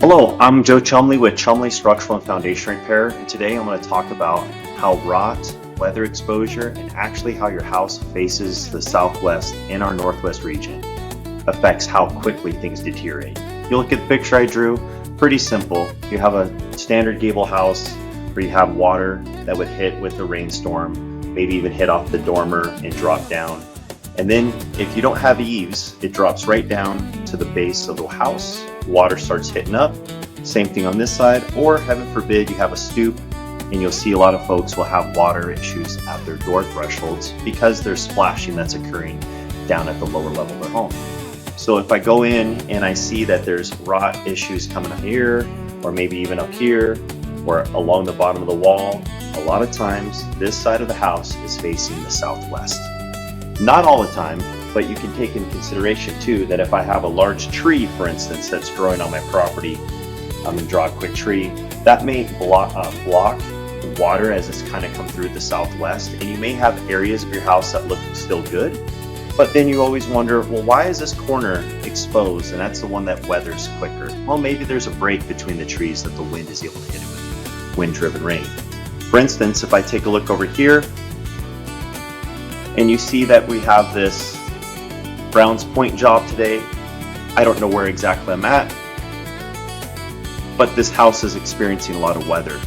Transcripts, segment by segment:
Hello, I'm Joe Chumley with Chumley Structural Foundation Repair, and today I'm going to talk about how rot, weather exposure, and actually how your house faces the southwest in our northwest region affects how quickly things deteriorate. You look at the picture I drew, pretty simple. You have a standard gable house where you have water that would hit with a rainstorm, maybe even hit off the dormer and drop down. And then if you don't have eaves, it drops right down to the base of the house. Water starts hitting up. Same thing on this side, or heaven forbid you have a stoop, and you'll see a lot of folks will have water issues at their door thresholds because there's splashing that's occurring down at the lower level of their home. So if I go in and I see that there's rot issues coming up here, or maybe even up here, or along the bottom of the wall, a lot of times this side of the house is facing the southwest. Not all the time, but you can take into consideration too that if I have a large tree, for instance, that's growing on my property, I'm going to draw a quick tree, that may block the water as it's kind of come through the southwest, and you may have areas of your house that look still good, but then you always wonder, well, why is this corner exposed? And that's the one that weathers quicker. Well, maybe there's a break between the trees that the wind is able to hit it with wind-driven rain. For instance, if I take a look over here, and you see that we have this Browns Point job today. I don't know where exactly I'm at, but this house is experiencing a lot of weather.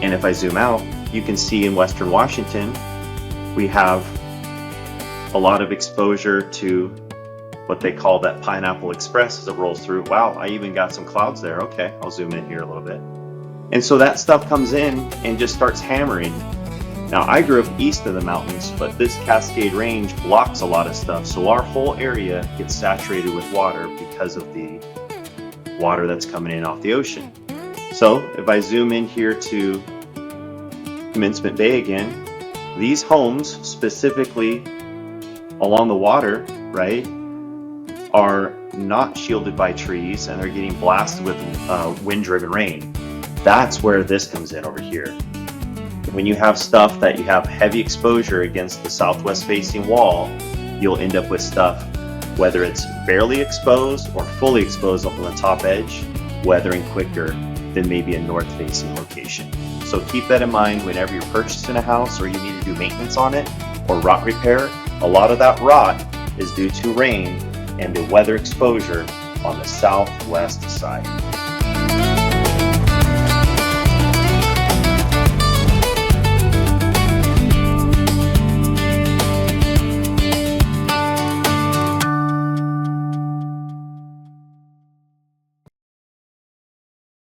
And if I zoom out, you can see in Western Washington, we have a lot of exposure to what they call that Pineapple Express as it rolls through. Wow, I even got some clouds there. Okay, I'll zoom in here a little bit. And so that stuff comes in and just starts hammering. Now, I grew up east of the mountains, but this Cascade Range blocks a lot of stuff, so our whole area gets saturated with water because of the water that's coming in off the ocean. So if I zoom in here to Commencement Bay again, these homes specifically along the water, right, are not shielded by trees, and they're getting blasted with wind-driven rain. That's where this comes in over here. When you have stuff that you have heavy exposure against the southwest facing wall, you'll end up with stuff, whether it's barely exposed or fully exposed up on the top edge, weathering quicker than maybe a north facing location. So keep that in mind whenever you're purchasing a house or you need to do maintenance on it or rot repair. A lot of that rot is due to rain and the weather exposure on the southwest side.